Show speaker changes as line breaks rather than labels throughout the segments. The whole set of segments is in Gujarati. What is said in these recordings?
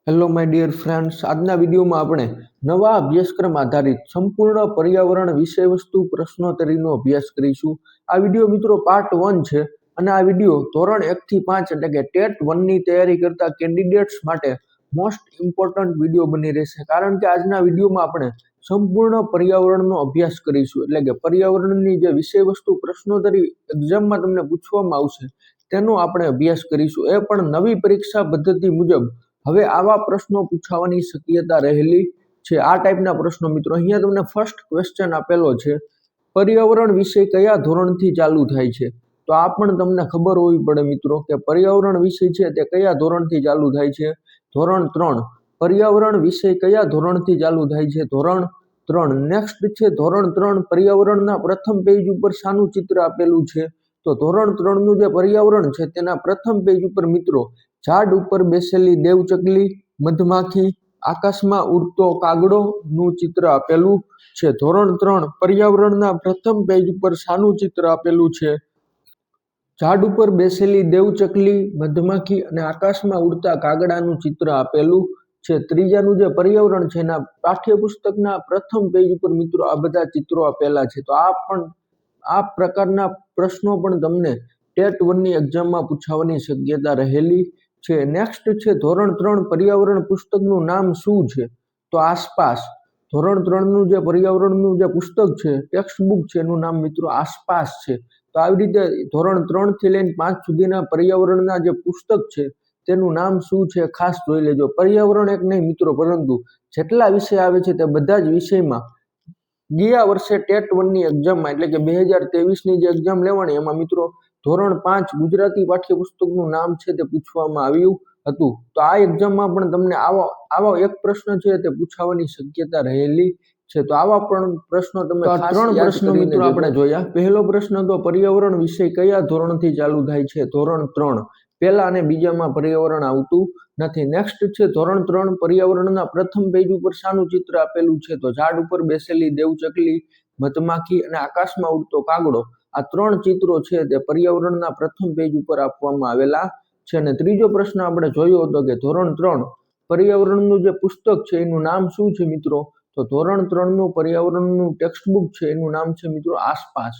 હેલો માય ડિયર ફ્રેન્ડ્સ, આજના વિડીયોમાં આપણે નવા અભ્યાસક્રમ આધારિત સંપૂર્ણ પર્યાવરણ વિષયવસ્તુ પ્રશ્નોત્તરીનો અભ્યાસ કરીશું. આ વિડીયો મિત્રો પાર્ટ 1 છે અને આ વિડીયો ધોરણ 1 થી 5 એટલે કે ટેટ 1 ની તૈયારી કરતા કેન્ડિડેટ્સ માટે મોસ્ટ ઇમ્પોર્ટન્ટ વિડીયો બની રહેશે, કારણ કે આજના વિડીયોમાં આપણે સંપૂર્ણ પર્યાવરણનો અભ્યાસ કરીશું. એટલે કે પર્યાવરણની જે વિષયવસ્તુ પ્રશ્નોત્તરી એક્ઝામમાં તમને પૂછવામાં આવશે તેનો આપણે અભ્યાસ કરીશું, એ પણ નવી પરીક્ષા પદ્ધતિ મુજબ. હવે આવા પ્રશ્નો પૂછાવાની શક્યતા રહેલી છે. આ ટાઈપના પ્રશ્નો મિત્રો અહીંયા તમને ફર્સ્ટ ક્વેશ્ચન આપેલો છે, પર્યાવરણ વિષય કયા ધોરણથી ચાલુ થાય છે? તો આ પણ તમને ખબર હોવી પડે મિત્રો કે પર્યાવરણ વિષય છે તે કયા ધોરણથી ચાલુ થાય છે. ધોરણ 3. પર્યાવરણ વિષય કયા ધોરણથી ચાલુ થાય છે? ધોરણ 3. નેક્સ્ટ છે ધોરણ 3 પર્યાવરણના પ્રથમ પેજ ઉપર શાનું ચિત્ર આપેલું છે? તો ધોરણ 3 નું જે પર્યાવરણ છે તેના પ્રથમ પેજ ઉપર મિત્રો ઝાડ ઉપર બેસેલી દેવચકલી, મધમાખી, આકાશમાં ઉડતો કાગડો નું ચિત્ર આપેલું છે. ધોરણ 3 પર્યાવરણના પ્રથમ પેજ ઉપર શાનું ચિત્ર આપેલું છે? ઝાડ ઉપર બેસેલી દેવચકલી, મધમાખી અને આકાશમાં ઉડતા કાગડાનું ચિત્ર આપેલું છે. ત્રીજાનું જે પર્યાવરણ છે એના પાઠ્યપુસ્તકના પ્રથમ પેજ ઉપર મિત્રો આ બધા ચિત્રો આપેલા છે. તો આ પ્રકારના પ્રશ્નો પણ તમને ટેટ 1 ની એક્ઝામમાં પૂછાવાની શક્યતા રહેલી છે. નેક્સ્ટ છે ધોરણ 3 પર્યાવરણ પુસ્તકનું નામ શું છે? તો આસપાસ. ધોરણ 3 નું જે પર્યાવરણનું જે પુસ્તક છે, ટેક્સ્ટ બુક છે, એનું નામ મિત્રો આસપાસ છે. તો આવી રીતે ધોરણ 3 થી લઈને 5 સુધીના પર્યાવરણના જે પુસ્તક છે તેનું નામ શું છે ખાસ જોઈ લેજો. પર્યાવરણ એક નહીં મિત્રો, પરંતુ જેટલા વિષય આવે છે તે બધા જ વિષયમાં ગયા વર્ષે ટેટ 1 ની એક્ઝામમાં એટલે કે 2023 ની જે એક્ઝામ લેવાની એમાં મિત્રો ધોરણ 5 ગુજરાતી પાઠ્યપુસ્તકનું નામ છે તે પૂછવામાં આવ્યું હતું. તો આ એક્ઝામમાં પણ તમને આવો એક પ્રશ્ન છે તે પૂછાવાની શક્યતા રહેલી છે. તો આવા પણ પ્રશ્નો તમે ત્રણ પ્રશ્નો મિત્રો આપણે જોયા. પહેલો પ્રશ્ન તો પર્યાવરણ વિષય કયા ધોરણથી ચાલુ થાય છે? ધોરણ 3. પહેલા અને બીજામાં પર્યાવરણ આવતું નથી. નેક્સ્ટ છે ધોરણ 3 પર્યાવરણના પ્રથમ પેજ ઉપર શાનું ચિત્ર આપેલું છે? તો ઝાડ ઉપર બેસેલી દેવચકલી, મધમાખી અને આકાશમાં ઉડતો કાગડો. આ 3 ચિત્રો છે તે પર્યાવરણના પ્રથમ પેજ ઉપર આપવામાં આવેલા છે. અને ત્રીજો પ્રશ્ન આપણે જોયો હતો કે ધોરણ 3 પર્યાવરણનું જે પુસ્તક છે એનું નામ શું છે મિત્રો? તો ધોરણ 3 નું પર્યાવરણનું ટેક્સ્ટ બુક છે એનું નામ છે મિત્રો આસપાસ.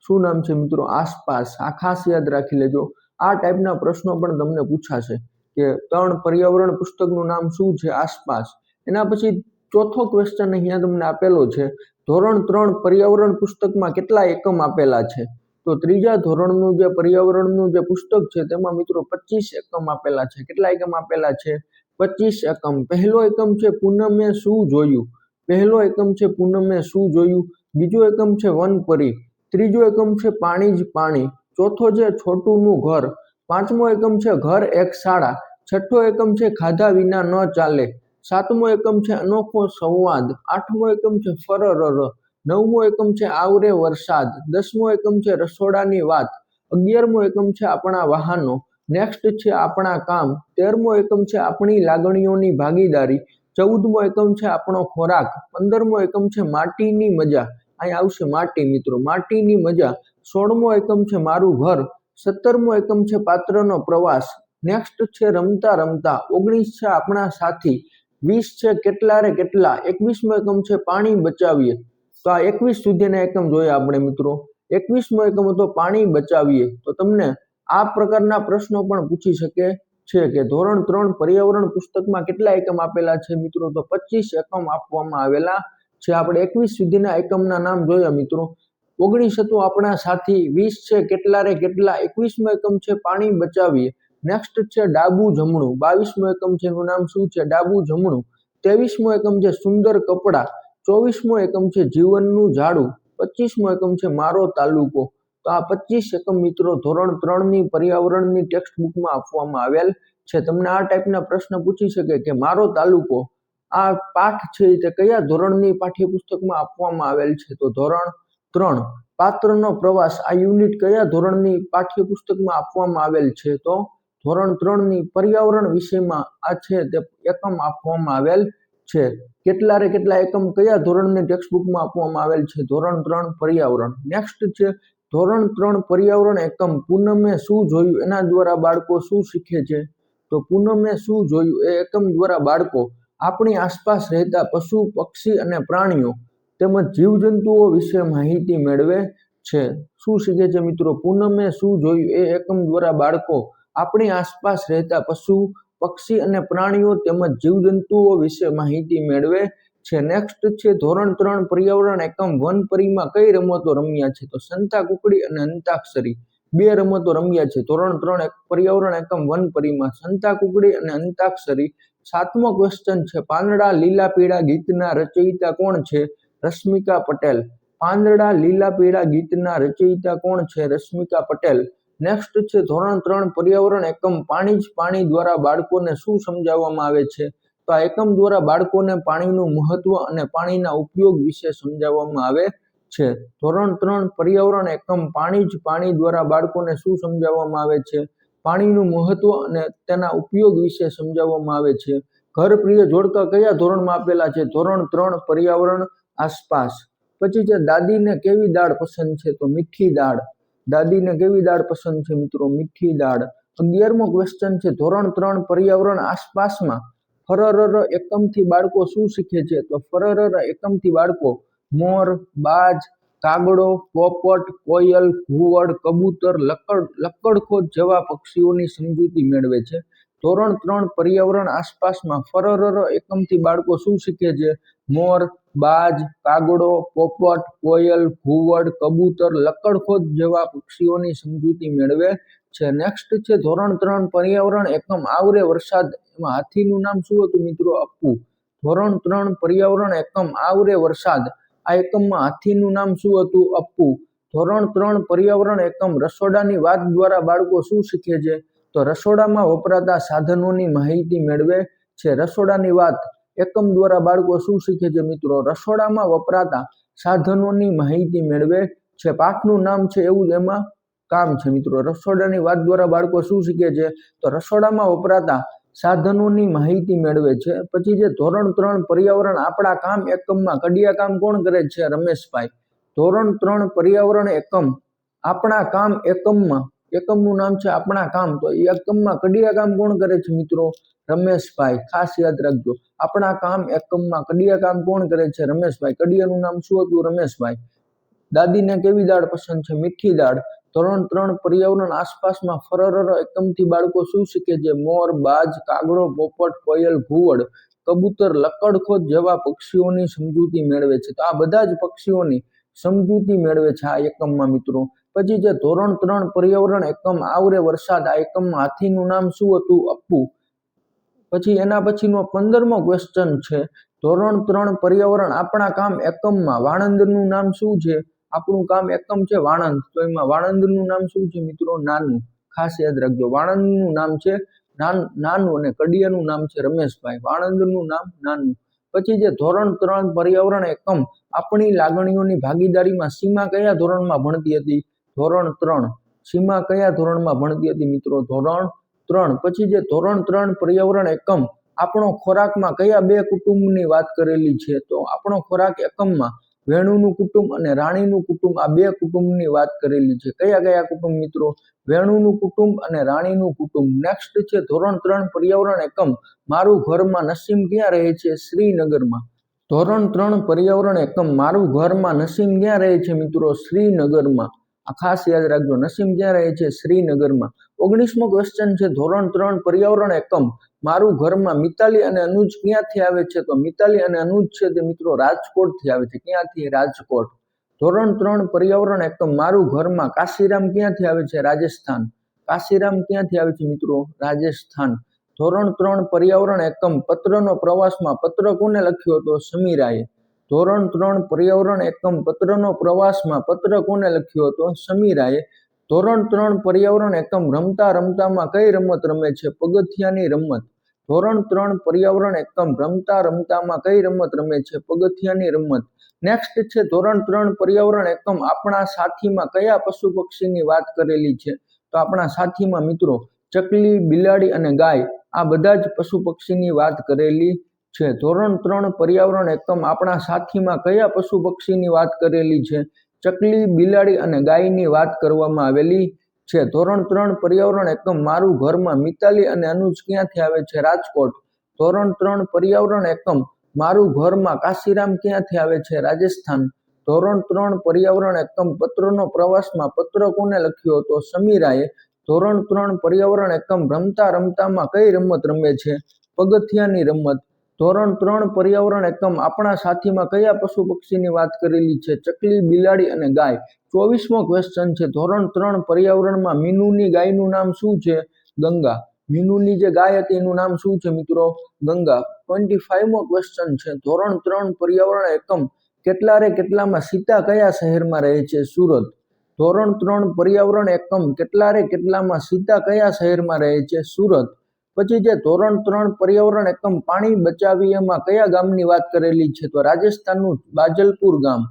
શું નામ છે મિત્રો? આસપાસ. આ ખાસ યાદ રાખી લેજો. આ ટાઈપના પ્રશ્નો પણ તમને પૂછાશે કે 3 પર્યાવરણ પુસ્તકનું નામ શું છે? આસપાસ. એના પછી ચોથો ક્વેશ્ચન અહીંયા તમને આપેલો છે, ધોરણ 3 પર્યાવરણ પુસ્તકમાં કેટલા એકમ આપેલા છે? તો ત્રીજા ધોરણનું જે પર્યાવરણનું જે પુસ્તક છે તેમાં મિત્રો 25 એકમ આપેલા છે. કેટલા એકમ આપેલા છે? 25 એકમ. પહેલો એકમ છે પૂનમે શું જોયું? પહેલો એકમ છે પૂનમે શું જોયું? બીજો એકમ છે વનપરી. ત્રીજો એકમ છે પાણી જ પાણી. ચોથો છે છોટુનું ઘર. પાંચમો એકમ છે ઘર એક શાળા. છઠ્ઠો એકમ છે ખાધા વિના ન ચાલે. સાતમો એકમ છે અનોખો સંવાદ. આઠમો એકમ છે ફરરર. નવમો એકમ છે આવરે વરસાદ. 10મો એકમ છે રસોડાની વાત. 11મો એકમ છે આપણા વાહનો. નેક્સ્ટ છે આપણા કામ. 13મો એકમ છે આપણી લાગણીઓની ભાગીદારી. 14મો એકમ છે આપણો ખોરાક. 15મો એકમ છે માટીની મજા. અહીં આવશે માટી મિત્રો, માટીની મજા. 16મો એકમ છે મારું ઘર. 17મો એકમ છે પાત્રનો પ્રવાસ. નેક્સ્ટ છે રમતા રમતા. 19 છે આપણા સાથી. 20 છે કેટલા રે કેટલા. 21મો એકમ છે પાણી બચાવીએ. તો આ 21 સુધીના એકમ જોયા આપણે મિત્રો. 21મો એકમ હતો પાણી બચાવીએ. તો તમને આ પ્રકારના પ્રશ્નો પણ પૂછી શકે છે કે ધોરણ 3 પર્યાવરણ પુસ્તકમાં કેટલા એકમ આપેલા છે મિત્રો? તો 25 એકમ આપવામાં આવેલા છે. આપણે 21 સુધીના એકમના નામ જોયા મિત્રો. 19 હતું આપણા સાથી. 20 છે કેટલા રે કેટલા. 21મો એકમ છે પાણી બચાવીએ. નેક્સ્ટ છે ડાબુ જમણું. 22મો એકમ છે એનું નામ શું છે? ડાબુ જમણું. 23મો એકમ છે સુંદર કપડા. 24મો એકમ છે જીવનનું ઝાડું. 25મો એકમ છે મારો તાલુકો. તો આ 25 એકમ મિત્રો ધોરણ 3 ની પર્યાવરણની ટેક્સ્ટ બુકમાં આપવામાં આવેલ છે. તમને આ ટાઈપના પ્રશ્ન પૂછી શકે કે મારો તાલુકો, આ પાઠ છે તે કયા ધોરણની પાઠ્યપુસ્તકમાં આપવામાં આવેલ છે? તો ધોરણ 3. પાત્રનો પ્રવાસ, આ યુનિટ કયા ધોરણની પાઠ્યપુસ્તકમાં આપવામાં આવેલ છે? તો ધોરણ 3 ની પર્યાવરણ વિષયમાં આ છે તે એકમ આપવામાં આવેલ છે. કેટલા રે કેટલા એકમ કયા ધોરણની ટેક્સ્ટ બુકમાં આપવામાં આવેલ છે? ધોરણ 3 પર્યાવરણ. નેક્સ્ટ છે ધોરણ 3 પર્યાવરણ એકમ પૂનમે શું જોયું? એના દ્વારા બાળકો શું શીખે છે? તો પૂનમે શું જોયું એ એકમ દ્વારા બાળકો આપણી આસપાસ રહેતા પશુ પક્ષી અને પ્રાણીઓ તેમજ જીવજંતુઓ વિશે માહિતી મેળવે છે. શું શીખે છે મિત્રો? પૂનમે શું જોયું એ એકમ દ્વારા બાળકો આપણી આસપાસ રહેતા પશુ પક્ષી અને પ્રાણીઓ તેમજ જીવજંતુઓ વિશે માહિતી મેળવે છે. નેક્સ્ટ છે ધોરણ 3 પર્યાવરણ એકમ વનપરીમાં કઈ રમતો રમ્યા છે? તો સંતા કુકડી અને અંતાક્ષરી બે રમતો રમ્યા છે. ધોરણ 3 પર્યાવરણ એકમ વનપરીમાં સંતા કુકડી અને અંતાક્ષરી. 7મો ક્વેશ્ચન છે પાંદડા લીલા પીળા ગીતના રચયિતા કોણ છે? રશ્મિકા પટેલ. પાંદડા લીલા પીળા ગીતના રચયિતા કોણ છે? રશ્મિકા પટેલ. નેક્સ્ટ છે ધોરણ 3 પર્યાવરણ એકમ પાણી જ પાણી દ્વારા બાળકોને શું સમજાવવામાં આવે છે? તો આ એકમ દ્વારા બાળકોને પાણીનું મહત્વ અને પાણીના ઉપયોગ વિશે સમજાવવામાં આવે છે. ધોરણ 3 પર્યાવરણ એકમ પાણી જ પાણી દ્વારા બાળકોને શું સમજાવવામાં આવે છે? પાણીનું મહત્વ અને તેના ઉપયોગ વિશે સમજાવવામાં આવે છે. ઘર પ્રિય જોડકા કયા ધોરણમાં આપેલા છે? ધોરણ 3 પર્યાવરણ આસપાસ. પછી છે દાદીને કેવી દાળ પસંદ છે? તો મીઠી દાળ. દાદીને કેવી દાળ પસંદ છે મિત્રો? મીઠી દાળ. 11મો ક્વેશ્ચન છે ધોરણ 3 પર્યાવરણ આસપાસમાં ફરર એકમથી બાળકો શું શીખે છે? તો ફરર એકમથી બાળકો મોર, બાજ, કાગડો, પોપટ, કોયલ, ઘુવડ, કબૂતર, લક્કડખોદ જેવા પક્ષીઓની સમજૂતી મેળવે છે. ધોરણ 3 પર્યાવરણ આસપાસમાં ફરર એકમથી બાળકો શું શીખે છે? મોર, બાજ, કાગડો, પોપટ, કોયલ, ઘુવડ, કબૂતર, લક્કડખોદ જેવા પક્ષીઓની સમજૂતી મેળવે છે. નેક્સ્ટ છે ધોરણ 3 પર્યાવરણ એકમ આવરે વરસાદ. એમાં હાથીનું નામ શું હતું મિત્રો? અપ્પુ. ધોરણ 3 પર્યાવરણ એકમ આવરે વરસાદ. આ એકમમાં હાથીનું નામ શું હતું? અપ્પુ. ધોરણ 3 પર્યાવરણ એકમ રસોડાની વાત દ્વારા બાળકો શું શીખે છે? તો રસોડામાં વપરાતા સાધનોની માહિતી મેળવે છે. રસોડાની વાત એકમ દ્વારા બાળકો શું શીખે છે મિત્રો? રસોડામાં વપરાતા સાધનોની માહિતી મેળવે છે. પાઠનું નામ છે એવું જ એમાં કામ છે મિત્રો. રસોડાની વાત દ્વારા બાળકો શું શીખે છે? તો રસોડામાં વપરાતા સાધનોની માહિતી મેળવે છે. પછી જે ધોરણ 3 પર્યાવરણ આપણા કામ એકમમાં કડિયા કામ કોણ કરે છે? રમેશભાઈ. ધોરણ 3 પર્યાવરણ એકમ આપણા કામ એકમમાં એકમનું નામ છે આપણા કામ. તો એ એકમમાં કડિયા કામ કોણ કરે છે મિત્રો? રમેશભાઈ. ખાસ યાદ રાખજો. આપણા કામ એકમમાં કડિયા કામ કોણ કરે છે? રમેશભાઈ. કડિયાનું નામ શું હતું? રમેશભાઈ. દાદીને કેવી દાળ પસંદ છે? મીઠી દાળ. ધોરણ 3 પર્યાવરણ આસપાસમાં ફરર એકમથી બાળકો શું શીખે છે? મોર, બાજ, કાગડો, પોપટ, કોયલ, ઘુવડ, કબૂતર, લક્કડખોદ જેવા પક્ષીઓની સમજૂતી મેળવે છે. તો આ બધા જ પક્ષીઓની સમજૂતી મેળવે છે આ એકમમાં મિત્રો. પછી જે ધોરણ 3 પર્યાવરણ એકમ આવરે વરસાદ. આ એકમમાં હાથીનું નામ શું હતું? અપ્પુ. પછી એના પછીનો 15મો ક્વેશ્ચન છે ધોરણ 3 પર્યાવરણ આપણા કામ એકમમાં વાણંદનું નામ શું છે? આપણું કામ એકમ છે વાણંદ. તો એમાં વાણંદનું નામ શું છે મિત્રો? નાનું. ખાસ યાદ રાખજો. વાણંદનું નામ છે નાનું અને કડિયાનું નામ છે રમેશભાઈ. વાણંદનું નામ નાનું. પછી જે ધોરણ 3 પર્યાવરણ એકમ આપણી લાગણીઓની ભાગીદારીમાં સીમા કયા ધોરણમાં ભણતી હતી? ધોરણ 3. સીમા કયા ધોરણમાં ભણતી હતી મિત્રો? ધોરણ 3. પછી જે ધોરણ 3 પર્યાવરણ એકમ આપણો ખોરાકમાં કયા બે કુટુંબની વાત કરેલી છે? તો આપણો ખોરાક એકમમાં વેણુનું કુટુંબ અને રાણીનું કુટુંબ આ બે કુટુંબની વાત કરેલી છે. કયા કયા કુટુંબ મિત્રો? વેણુનું કુટુંબ અને રાણીનું કુટુંબ. નેક્સ્ટ છે ધોરણ 3 પર્યાવરણ એકમ મારું ઘરમાં નસીમ ક્યાં રહે છે? શ્રીનગરમાં. ધોરણ 3 પર્યાવરણ એકમ મારું ઘરમાં નસીમ ક્યાં રહે છે મિત્રો? શ્રીનગરમાં. આ ખાસ યાદ રાખજો. નસીમ ક્યાં રહે છે? શ્રીનગરમાં. 19મો ક્વેશ્ચન છે ધોરણ 3 પર્યાવરણ એકમ મારું ઘરમાં મિતાલી અને અનુજ ક્યાંથી આવે છે? તો મિતાલી અને અનુજ છે તે મિત્રો રાજકોટથી આવે છે. ક્યાંથી? રાજકોટ. ધોરણ 3 પર્યાવરણ એકમ મારું ઘરમાં કાશીરામ ક્યાંથી આવે છે? રાજસ્થાન. કાશીરામ ક્યાંથી આવે છે મિત્રો? રાજસ્થાન. ધોરણ 3 પર્યાવરણ એકમ પત્રનો પ્રવાસમાં પત્ર કોને લખ્યો હતો? સમીરાએ. ધોરણ 3 પર્યાવરણ એકમ પત્રનો પ્રવાસમાં પત્ર કોને લખ્યો હતો? સમીરાએ. ધોરણ 3 પર્યાવરણ એકમ રમતા રમતામાં કઈ રમત રમે છે? પગથિયાની રમત. ધોરણ 3 પર્યાવરણ એકમ રમતા રમતામાં કઈ રમત રમે છે? પગથિયાની રમત. નેક્સ્ટ છે ધોરણ 3 પર્યાવરણ એકમ આપણા સાથીમાં કયા પશુ પક્ષીની વાત કરેલી છે? તો આપણા સાથીમાં મિત્રો ચકલી, બિલાડી અને ગાય આ બધા જ પશુ પક્ષીની વાત કરેલી છે. ધોરણ 3 પર્યાવરણ એકમ આપણા સાથીમાં કયા પશુ પક્ષીની વાત કરેલી છે? ચકલી, બિલાડી અને ગાયની વાત કરવામાં આવેલી છે. ધોરણ 3 પર્યાવરણ એકમ મારું ઘરમાં મિતાલી અને અનુજ ક્યાંથી આવે છે? રાજકોટ. ધોરણ 3 પર્યાવરણ એકમ મારું ઘરમાં કાશીરામ ક્યાંથી આવે છે? રાજસ્થાન. ધોરણ 3 પર્યાવરણ એકમ પત્રનો પ્રવાસમાં પત્ર કોને લખ્યો હતો? સમીરાએ. ધોરણ 3 પર્યાવરણ એકમ રમતા રમતામાં કઈ રમત રમે છે? પગથિયાની રમત. ધોરણ 3 પર્યાવરણ એકમ આપણા સાથીમાં કયા પશુ પક્ષીની વાત કરેલી છે? ચકલી, બિલાડી અને ગાય. 24મો ક્વેશ્ચન છે. ધોરણ 3 પર્યાવરણમાં મીનુની ગાયનું નામ શું છે? ગંગા. મીનુની જે ગાય હતી એનું નામ શું છે મિત્રો? ગંગા. 25મો ક્વેશ્ચન છે. ધોરણ 3 પર્યાવરણ એકમ કેટલા રે કેટલામાં સીતા કયા શહેરમાં રહે છે? સુરત. ધોરણ 3 પર્યાવરણ એકમ કેટલા રે કેટલામાં સીતા કયા શહેરમાં રહે છે? સુરત. પછી જે ધોરણ 3 પર્યાવરણ એકમ પાણી બચાવીએમાં કયા ગામની વાત કરેલી છે? તો રાજસ્થાનનું બાજલપુર ગામ.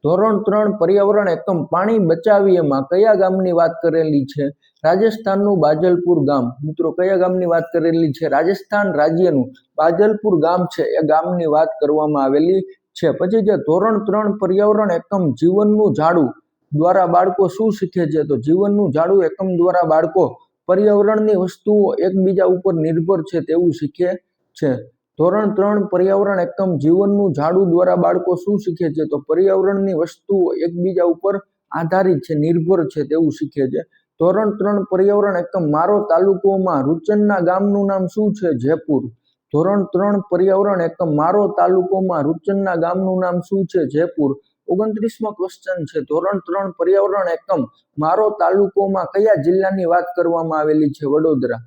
ધોરણ 3 પર્યાવરણ એકમ પાણી બચાવીએમાં કયા ગામની વાત કરેલી છે? રાજસ્થાનનું બાજલપુર ગામ. મિત્રો કયા ગામની વાત કરેલી છે? રાજસ્થાન રાજ્યનું બાજલપુર ગામ છે એ ગામની વાત કરવામાં આવેલી છે. પછી જે ધોરણ 3 પર્યાવરણ એકમ જીવનનું ઝાડુ દ્વારા બાળકો શું શીખે છે? તો જીવનનું ઝાડુ એકમ દ્વારા બાળકો પર્યાવરણની વસ્તુઓ એકબીજા ઉપર નિર્ભર છે તેવું શીખે છે. ધોરણ 3 પર્યાવરણ એકમ જીવનનું ઝાડુ દ્વારા બાળકો શું શીખે છે? તો પર્યાવરણની વસ્તુઓ એકબીજા ઉપર આધારિત છે, નિર્ભર છે તેવું શીખે છે. ધોરણ 3 પર્યાવરણ એકમ મારો તાલુકોમાં રૂચનના ગામનું નામ શું છે? જયપુર. ધોરણ 3 પર્યાવરણ એકમ મારો તાલુકોમાં રૂચનના ગામનું નામ શું છે? જયપુર. 29મો ક્વેશ્ચન છે. ધોરણ 3 પર્યાવરણ એકમ મારો તાલુકોમાં કયા જિલ્લાની વાત કરવામાં આવેલી છે? વડોદરા.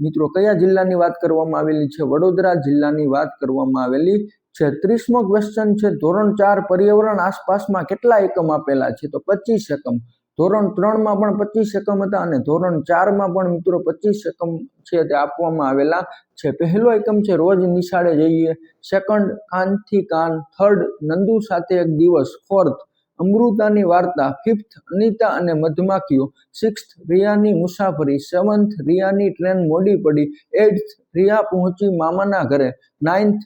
મિત્રો કયા જિલ્લાની વાત કરવામાં આવેલી છે? વડોદરા જિલ્લાની વાત કરવામાં આવેલી છે. 30મો ક્વેશ્ચન છે. ધોરણ 4 પર્યાવરણ આસપાસમાં કેટલા એકમ આપેલા છે? તો 25 એકમ. ધોરણ 3 માં પણ 25 એકમ હતા અને ધોરણ 4 માં પણ મિત્રો 25 એકમ છે તે આપવામાં આવેલા છે. પહેલો એકમ છે રોજ નિશાળે જઈએ. સેકન્ડ કાનથી કાન. થર્ડ નંદુ સાથે એક દિવસ. ફોર્થ અમૃતાની વાર્તા. ફિફ્થ અનિતા અને મધમાખીઓ. સિક્સ્થ રિયાની મુસાફરી. સેવન્થ રિયાની ટ્રેન મોડી પડી. એઇટ્થ રિયા પહોંચી મામાના ઘરે. નાઇન્થ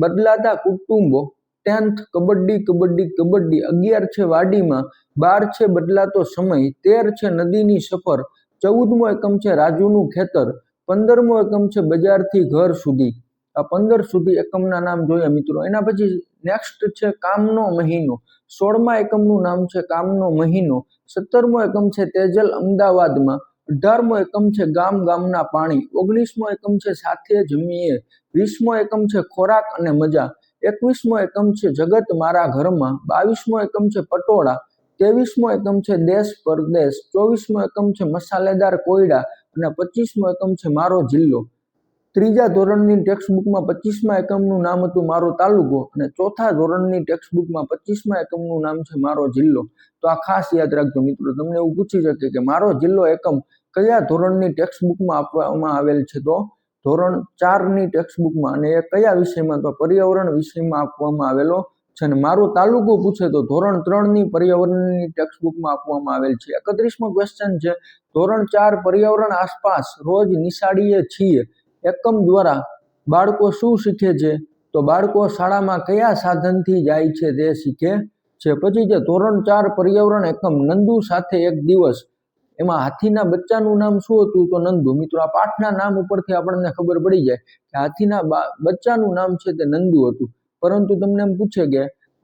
બદલાતા કુટુંબો. 10th કબડ્ડી કબડ્ડી કબડ્ડી. 11 છે વાડીમાં. 12 છે બદલાતો સમય. 13 છે નદીની સફર. 14મો એકમ છે રાજુનું ખેતર. 15મો એકમ છે બજારથી ઘર સુધી. આ 15 સુધી એકમના નામ જોયા મિત્રો. એના પછી નેક્સ્ટ છે કામનો મહિનો. 16મા એકમનું નામ છે કામનો મહિનો. 17મો એકમ છે તેજલ અમદાવાદમાં. 18મો એકમ છે ગામ ગામના પાણી. 19મો એકમ છે સાથે જમીએ. 20મો એકમ છે ખોરાક અને મજા. 21મો એકમ છે જગત મારા ઘરમાં. 22મો એકમ છે પટોળા. 23મો એકમ છે દેશ પરદેશ. 24મો એકમ છે મસાલેદાર કોયડા અને 25મો એકમ છે મારો જિલ્લો. ત્રીજા ધોરણની ટેક્સ્ટબુકમાં 25મા એકમનું નામ હતું મારો તાલુકો અને ચોથા ધોરણની ટેક્સ્ટબુકમાં 25મા એકમનું નામ છે મારો જિલ્લો. તો આ ખાસ યાદ રાખજો મિત્રો. તમને એવું પૂછી શકે કે મારો જિલ્લો એકમ કયા ધોરણની ટેક્સ્ટબુકમાં આપવામાં આવેલ છે? તો ધોરણ 4ની ટેક્સ્ટબુકમાં. અને એ કયા વિષયમાં? તો પર્યાવરણ વિષયમાં આપવામાં આવેલો છે. અને મારો તાલુકો પૂછે તો ધોરણ 3ની પર્યાવરણની ટેક્સ્ટબુકમાં આપવામાં આવેલ છે. 31મો ક્વેશ્ચન છે. ધોરણ 4 પર્યાવરણ આસપાસ રોજ નિશાળીએ છીએ એકમ દ્વારા બાળકો શું શીખે છે? તો બાળકો શાળામાં કયા સાધનથી જાય છે તે શીખે છે. પછી જે ધોરણ 4 પર્યાવરણ એકમ નંદુ સાથે એક દિવસ. એમાં હાથીના બચ્ચાનું નામ શું હતું? તો નંદુ. મિત્રો આ પાઠના નામ ઉપરથી આપણને ખબર પડી જાય કે હાથીના બચ્ચાનું નામ છે તે નંદુ હતું. પરંતુ તમને એમ પૂછે કે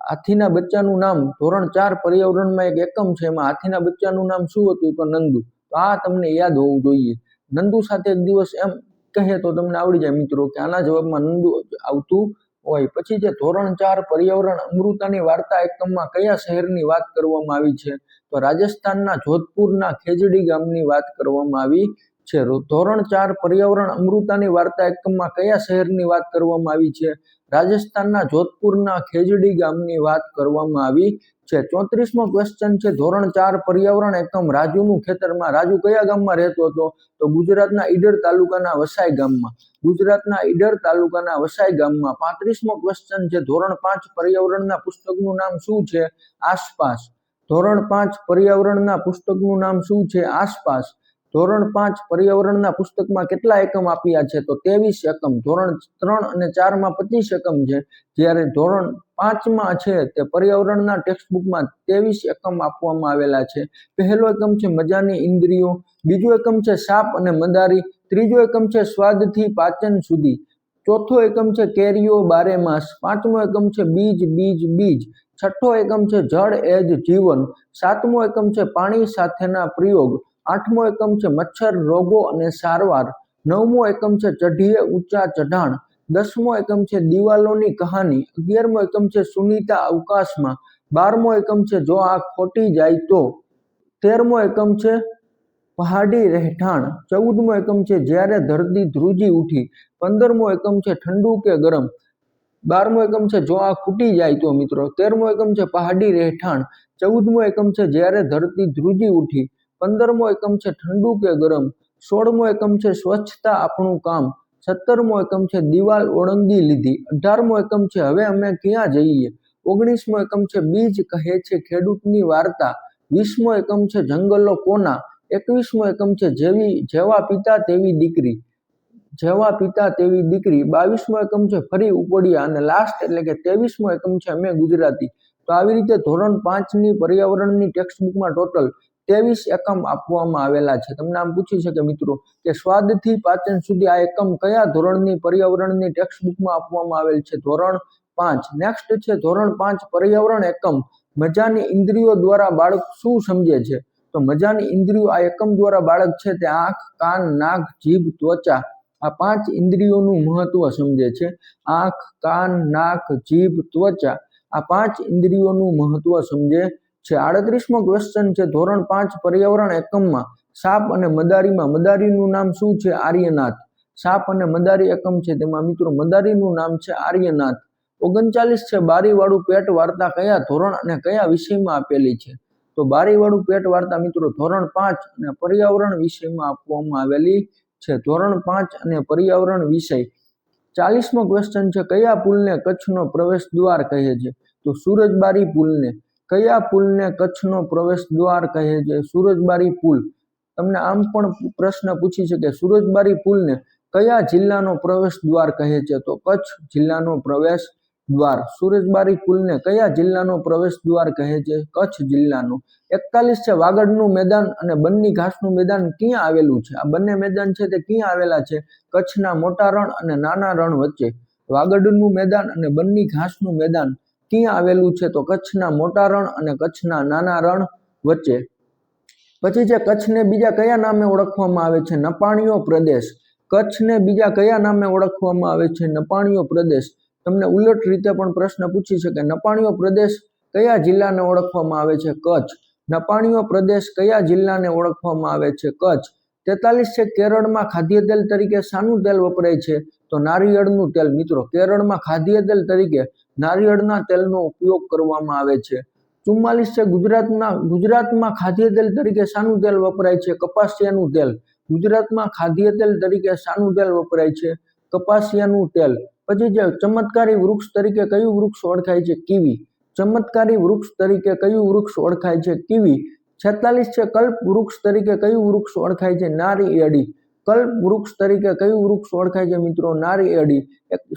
હાથીના બચ્ચાનું નામ ધોરણ 4 પર્યાવરણમાં એક એકમ છે એમાં હાથીના બચ્ચાનું નામ શું હતું? તો નંદુ. તો આ તમને યાદ હોવું જોઈએ. નંદુ સાથે એક દિવસ એમ કહે તો તમને આવડી જાય મિત્રો કે આના જવાબમાં નંદુ આવતું હોય. પછી જે ધોરણ 4 પર્યાવરણ અમૃતાની વાર્તા એકમમાં કયા શહેરની વાત કરવામાં આવી છે? તો રાજસ્થાનના જોધપુરના ખેજડી ગામની વાત કરવામાં આવી છે. ધોરણ 4 પર્યાવરણ અમૃતાની વાર્તા એકમમાં કયા શહેરની વાત કરવામાં આવી છે? રાજસ્થાનના જોધપુરના ખેજડી ગામની વાત કરવામાં આવી છે. 34મો ક્વેશ્ચન છે. ધોરણ 4 પર્યાવરણ એકમ રાજુનું ખેતરમાં. રાજુ કયા ગામમાં રહેતો હતો? તો ગુજરાતના ઈડર તાલુકાના વસાઈ ગામમાં. ગુજરાતના ઈડર તાલુકાના વસાઈ ગામમાં. 35મો ક્વેશ્ચન છે. ધોરણ 5 પર્યાવરણના પુસ્તકનું નામ શું છે? આસપાસ. ધોરણ 5 પર્યાવરણના પુસ્તકનું નામ શું છે? આસપાસ. ધોરણ 5 પર્યાવરણના પુસ્તકમાં કેટલા એકમ આપ્યા છે? તો 23 એકમ. ધોરણ 3 અને 4 માં 25 એકમ છે, જ્યારે ધોરણ 5માં છે તે પર્યાવરણના ટેક્સ્ટબુકમાં 23 એકમ આપવામાં આવેલા છે. પહેલો એકમ છે મજાની ઇન્દ્રિયો, બીજો એકમ છે સાપ અને મદારી, ત્રીજો એકમ છે સ્વાદથી પાચન સુધી, ચોથો એકમ છે કેરીઓ બારે માસ, પાંચમો એકમ છે બીજ બીજ બીજ, છઠ્ઠો એકમ છે જળ એ જ જીવન, સાતમો એકમ છે પાણી સાથેના પ્રયોગ, આઠમો એકમ છે મચ્છર રોગો અને સારવાર, નવમો એકમ છે ચઢીએ ઊંચા ચઢાણ, 10મો એકમ છે દિવાલોની કહાની, 11મો એકમ છે સુનીતા અવકાશમાં, 12મો એકમ છે જો આ ખોટી જાય તો, 13મો એકમ છે પહાડી રહેઠાણ, 14મો એકમ છે જ્યારે ધરતી ધ્રુજી ઉઠી, 15મો એકમ છે ઠંડુ કે ગરમ, 12મો એકમ છે જો આ ખૂટી જાય તો મિત્રો, 13મો એકમ છે પહાડી રહેઠાણ, 14મો એકમ છે જ્યારે ધરતી ધ્રુજી ઉઠી, 15મો એકમ છે ઠંડુ કે ગરમ, 16મો એકમ છે સ્વચ્છતા આપણું કામ, 17મો એકમ છે દિવાલ ઓળંગી લીધી, 18મો એકમ છે હવે અમે ક્યાં જઈએ, 19મો એકમ છે બીજ કહે છે ખેડૂતની વાર્તા, 20મો એકમ છે જંગલો કોના, 21મો એકમ છે જેવા પિતા તેવી દીકરી, 22મો એકમ છે ફરી ઉપડ્યા, અને લાસ્ટ એટલે કે 23મો એકમ છે અમે ગુજરાતી. તો આવી રીતે ધોરણ 5ની પર્યાવરણની ટેક્સ્ટબુકમાં ટોટલ 23 એકમ આપવામાં આવેલા છે. તમને આમ પૂછી શકે મિત્રો કે સ્વાદથી પાચન સુધી આ એકમ કયા ધોરણની પર્યાવરણની ટેક્સ્ટબુકમાં આપવામાં આવેલ છે? ધોરણ 5. નેક્સ્ટ છે ધોરણ 5 પર્યાવરણ એકમ મજાની ઇન્દ્રિયો દ્વારા બાળક શું સમજે છે? તો મજાની ઇન્દ્રિયો આ એકમ દ્વારા બાળક છે તે આંખ, કાન, નાક, જીભ, ત્વચા આ 5 ઇન્દ્રિયોનું મહત્વ સમજે છે. આંખ, કાન, નાક, જીભ, ત્વચા આ 5 ઇન્દ્રિયોનું મહત્વ સમજે છે. 38મો ક્વેશ્ચન છે ધોરણ 5 પર્યાવરણ એકમમાં સાપ અને મદારીમાં મદારીનું નામ શું છે? આર્યનાથ. સાપ અને મદારી એકમ છે તેમાં મિત્રો મદારીનું નામ છે આર્યનાથ. 39 છે બારીવાળું પેટ વાર્તા કયા ધોરણ અને કયા વિષયમાં આપેલી છે? તો બારીવાળું પેટ વાર્તા મિત્રો ધોરણ 5 અને પર્યાવરણ વિષયમાં આપવામાં આવેલી છે. ધોરણ 5 અને પર્યાવરણ વિષય. 40મો ક્વેશ્ચન છે કયા પુલને કચ્છનો પ્રવેશ દ્વાર કહે છે? તો સુરજબારી પુલને. કયા પુલને કચ્છનો પ્રવેશ દ્વાર કહે છે? સુરજબારી પુલ. તમને આમ પણ પ્રશ્ન પૂછી શકે સુરજબારી પુલને કયા જિલ્લાનો પ્રવેશ દ્વાર કહે છે? તો કચ્છ જિલ્લાનો પ્રવેશ દ્વાર. સુરજબારી પુલને કયા જિલ્લાનો પ્રવેશ દ્વાર કહે છે? કચ્છ જિલ્લાનો. 41 છે વાગડનું મેદાન અને બન્ની ઘાસનું મેદાન ક્યાં આવેલું છે? આ બંને મેદાન છે તે ક્યાં આવેલા છે? કચ્છના મોટા રણ અને નાના રણ વચ્ચે. વાગડનું મેદાન અને બન્ની ઘાસનું મેદાન ક્યાં આવેલું છે? તો કચ્છના મોટા રણ અને કચ્છના નાના રણ વચ્ચે. પછી છે કચ્છને બીજા કયા નામે ઓળખવામાં આવે છે? નપાણીયો પ્રદેશ. કચ્છને બીજા કયા નામે ઓળખવામાં આવે છે? નપાણીયો પ્રદેશ. તમને ઉલટ રીતે પણ પ્રશ્ન પૂછી શકે નપાણીયો પ્રદેશ કયા જિલ્લાને ઓળખવામાં આવે છે? કચ્છ. નપાણીયો પ્રદેશ કયા જિલ્લાને ઓળખવામાં આવે છે? કચ્છ. 43 છે કેરળમાં ખાદ્ય તેલ તરીકે શાનું તેલ વપરાય છે? તો નારિયેળનું તેલ. મિત્રો કેરળમાં ખાદ્ય તેલ તરીકે નારિયેળના તેલનો ઉપયોગ કરવામાં આવે છે. 44 છે ગુજરાતમાં ખાદ્ય તેલ તરીકે શાનું તેલ વપરાય છે? કપાસિયાનું તેલ. ગુજરાતમાં ખાદ્ય તેલ તરીકે શાનું તેલ વપરાય છે? કપાસિયાનું તેલ. પછી જે ચમત્કારી વૃક્ષ તરીકે કયું વૃક્ષ ઓળખાય છે? કીવી. ચમત્કારી વૃક્ષ તરીકે કયું વૃક્ષ ઓળખાય છે? કીવી. 46 છે કલ્પ વૃક્ષ તરીકે કયું વૃક્ષ ઓળખાય છે? નારિયેળી. કલ્પ વૃક્ષ તરીકે કયું વૃક્ષ ઓળખાય છે મિત્રો? નારિયેળી.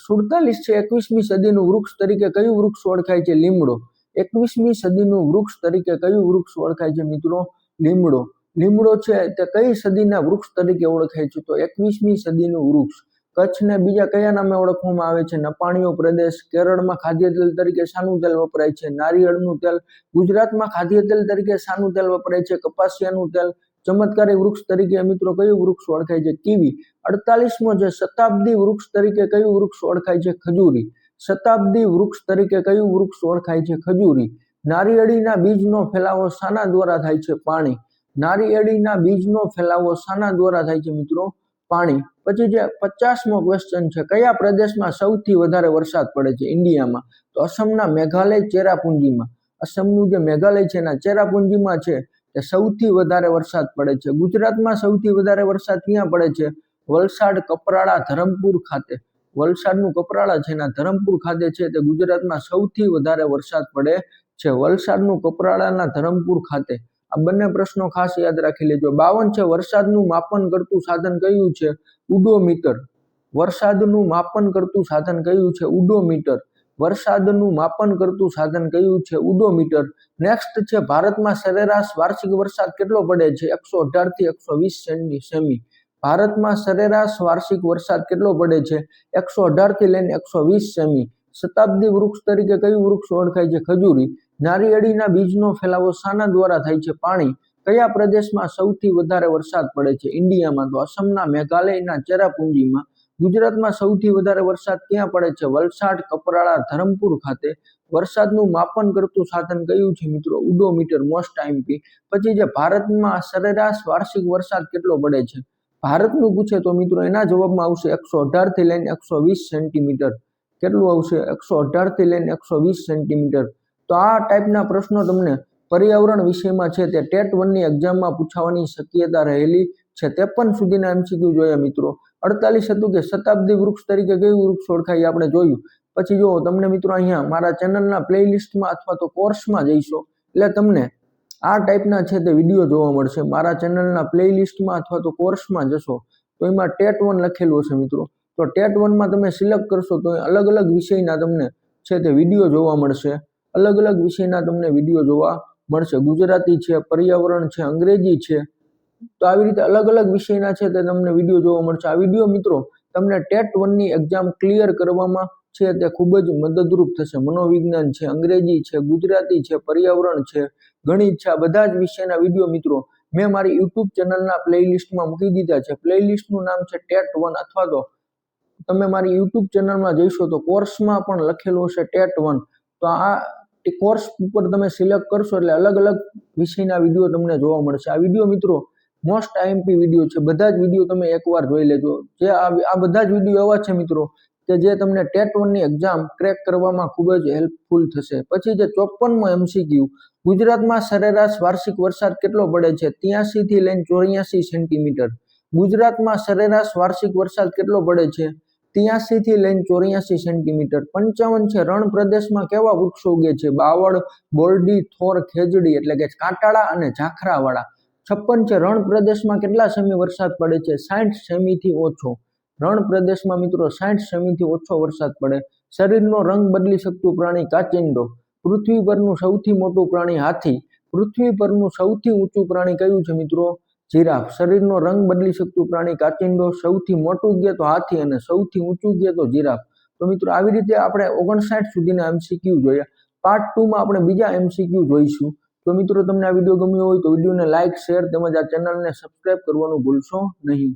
47 છે 21મી સદીનું વૃક્ષ તરીકે કયું વૃક્ષ ઓળખાય છે? લીમડો. 21મી સદીનું વૃક્ષ તરીકે કયું વૃક્ષ ઓળખાય છે મિત્રો? લીમડો. લીમડો છે તે કઈ સદીના વૃક્ષ તરીકે ઓળખાય છે? તો 21મી સદીનું વૃક્ષ. કચ્છને બીજા કયા નામે ઓળખવામાં આવે છે? નપાણીયો પ્રદેશ. કેરળમાં ખાદ્ય તેલ તરીકે શાનું તેલ વપરાય છે? નારિયેળનું તેલ. ગુજરાતમાં ખાદ્ય તેલ તરીકે શાનું તેલ વપરાય છે? કપાસિયાનું તેલ. ચમત્કારી વૃક્ષ તરીકે મિત્રો કયું વૃક્ષ ઓળખાય છે? કીવી. 48મો છે શતાબ્દી વૃક્ષ તરીકે કયું વૃક્ષ ઓળખાય છે? ખજૂરી. શતાબ્દી વૃક્ષ તરીકે કયું વૃક્ષ ઓળખાય છે? ખજૂરી. નારિયેળીના બીજનો ફેલાવો શાના દ્વારા થાય છે? પાણી. નારિયેળીના બીજનો ફેલાવો શાના દ્વારા થાય છે મિત્રો? પાણી. પછી જે 50મો ક્વેશ્ચન છે કયા પ્રદેશમાં સૌથી વધારે વરસાદ પડે છે ઇન્ડિયામાં? તો અસમના મેઘાલય ચેરાપુંજીમાં. અસમનું જે મેઘાલય છે એના ચેરાપુંજીમાં છે તે સૌથી વધારે વરસાદ પડે છે. ગુજરાતમાં સૌથી વધારે વરસાદ ક્યાં પડે છે? વલસાડ, કપરાડા, ધરમપુર ખાતે. વલસાડનું કપરાડા છે એના ધરમપુર ખાતે છે તે ગુજરાતમાં સૌથી વધારે વરસાદ પડે છે. વલસાડનું કપરાડાના ધરમપુર ખાતે આ બંને પ્રશ્નો ખાસ યાદ રાખી લેજો. 52 છે, વરસાદનું માપન કરતું સાધન કયું છે? ઉડોમીટર. વરસાદનું માપન કરતું સાધન કયું છે? ઉડોમીટર. વરસાદનું માપન કરતું સાધન કયું છે? ઉડોમીટર. નેક્સ્ટ છે, ભારતમાં સરેરાશ વાર્ષિક વરસાદ કેટલો પડે છે? 118 થી 120 સેમી. ભારતમાં સરેરાશ વાર્ષિક વરસાદ કેટલો પડે છે? 118 થી લઈને 120 સેમી. શતાબ્દી વૃક્ષ તરીકે કયું વૃક્ષ ઓળખાય છે? ખજૂરી. નારિયેળીના બીજનો ફેલાવો શાના દ્વારા થાય છે? પાણી. કયા પ્રદેશમાં સૌથી વધારે વરસાદ પડે છે? ઇન્ડિયામાં. તો અસમના મેઘાલયના ચેરાપુંજીમાં. ગુજરાતમાં સૌથી વધારે વરસાદ ક્યાં પડે છે? વલસાડ, કપરાડા, ધરમપુર ખાતે. વરસાદનું માપન કરતું સાધન કયું છે મિત્રો? ઉડોમીટર. Most IMP. પછી જે ભારતમાં સરેરાશ વાર્ષિક વરસાદ કેટલો પડે છે? ભારતનું પૂછે તો મિત્રો એના જવાબમાં આવશે 118 થી લઈને 120 સેન્ટીમીટર. કેટલું આવશે? 118 થી લઈને 120 સેન્ટીમીટર. તો આ ટાઈપના પ્રશ્નો તમને પર્યાવરણ વિષયમાં છે તે ટેટ 1 ની એક્ઝામમાં પૂછાવાની શક્યતા રહેલી છે. 53 સુધીના એમસીક્યુ જોયા મિત્રો. 48 હતું કે શતાબ્દી વૃક્ષ તરીકે કયું વૃક્ષ ઓળખાય આપણે જોયું. પછી જો તમને મિત્રો અહીંયા મારા ચેનલના પ્લેલિસ્ટમાં અથવા તો કોર્સમાં જઈશો એટલે તમને આ ટાઈપના છે તે વિડીયો જોવા મળશે. મારા ચેનલના પ્લેલિસ્ટમાં અથવા તો કોર્સમાં જશો તો એમાં ટેટ 1 લખેલું હશે મિત્રો. તો ટેટ 1માં તમે સિલેક્ટ કરશો તો અલગ અલગ વિષયના તમને છે તે વિડીયો જોવા મળશે. અલગ અલગ વિષયના તમને વિડીયો જોવા મળશે. ગુજરાતી છે, પર્યાવરણ છે, અંગ્રેજી છે. તો આવી રીતે અલગ અલગ વિષયના છે તે તમને વિડીયો જોવા મળશે. આ વિડીયો મિત્રો તમને ટેટ 1 ની એક્ઝામ ક્લિયર કરવામાં છે તે ખૂબ જ મદદરૂપ થશે. મનોવિજ્ઞાન છે, અંગ્રેજી છે, ગુજરાતી છે, પર્યાવરણ છે, ગણિત છે, આ બધા જ વિષયના વિડીયો મિત્રો મેં મારી યુટ્યુબ ચેનલના પ્લેલિસ્ટમાં મૂકી દીધા છે. પ્લેલિસ્ટનું નામ છે ટેટ 1 અથવા તો તમે મારી યુટ્યુબ ચેનલમાં જઈશો તો કોર્સમાં પણ લખેલું હશે ટેટ 1. તો આ કોર્સ ઉપર તમે સિલેક્ટ કરશો એટલે અલગ અલગ વિષયના વિડીયો તમને જોવા મળશે. આ વિડીયો મિત્રો મોસ્ટ આઈએમપી વિડીયો છે. બધા જ વિડીયો તમે એકવાર જોઈ લેજો. જે આ બધા જ વિડીયો એવા છે મિત્રો કે જે તમને ટેટ 1 ની એક્ઝામ ક્રેક કરવામાં ખૂબ જ હેલ્પફુલ થશે. પછી જે 54મો એમસીક્યુ, ગુજરાતમાં સરેરાશ વાર્ષિક વરસાદ કેટલો પડે છે? 83 થી લઈને 84 સેન્ટીમીટર. ગુજરાતમાં સરેરાશ વાર્ષિક વરસાદ કેટલો પડે છે? 83 થી લઈને 84 સેન્ટીમીટર. 55 છે, રણ પ્રદેશમાં કેવા વૃક્ષો ઉગે છે? બાવળ, બોરડી, થોર, ખેજડી એટલે કે કાંટાળા અને ઝાખરાવાળા. 56 છે, રણ પ્રદેશમાં કેટલા સેમી વરસાદ પડે છે? 60 સેમીથી ઓછો. રણ પ્રદેશમાં મિત્રો 60 સેમીથી ઓછો વરસાદ પડે. શરીરનો રંગ બદલી શકતું પ્રાણી કાચિંડો. પૃથ્વી પરનું સૌથી મોટું પ્રાણી હાથી. પૃથ્વી પરનું સૌથી ઊંચું પ્રાણી કયું છે મિત્રો? જીરાફ. શરીરનો રંગ બદલી શકતું પ્રાણી કાચિંડો. સૌથી મોટું કહે તો હાથી અને સૌથી ઊંચું કહે તો જીરાફ. તો મિત્રો આવી રીતે આપણે 59 સુધીના એમસીક્યુ જોયા. પાર્ટ 2માં આપણે બીજા એમસીક્યુ જોઈશું. તો મિત્રો તમને આ વિડીયો ગમ્યો હોય તો વિડીયોને લાઇક, શેર તેમજ આ ચેનલને સબસ્ક્રાઇબ કરવાનું ભૂલશો નહીં.